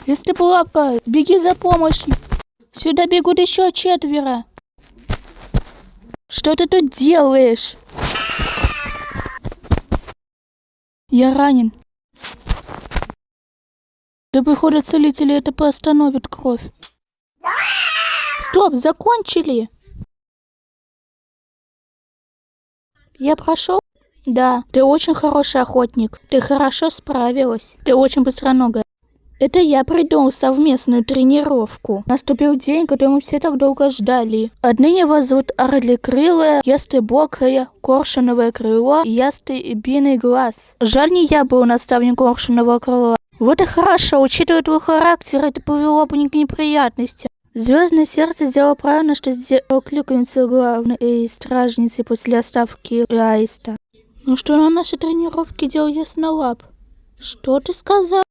Если бы лапка, беги за помощью. Сюда бегут еще 4. Что ты тут делаешь? Я ранен. До прихода целителя это поостановит кровь. Стоп, закончили. Я прошел? Да, ты очень хороший охотник. Ты хорошо справилась. Ты очень быстроногая. Это я придумал совместную тренировку. Наступил день, который мы все так долго ждали. Отныне вас зовут Орлекрылая, Ястребокая, Коршуновое крыло и Ястребиный глаз. Жаль, не я был наставником Коршунового крыла. Вот и хорошо, учитывая твой характер, это повело бы к неприятностям. Звездное сердце сделало правильно, что сделал клюквенцу главной стражницей после отставки Аиста. Ну что на нашей тренировке делал Яснолап? Что ты сказал?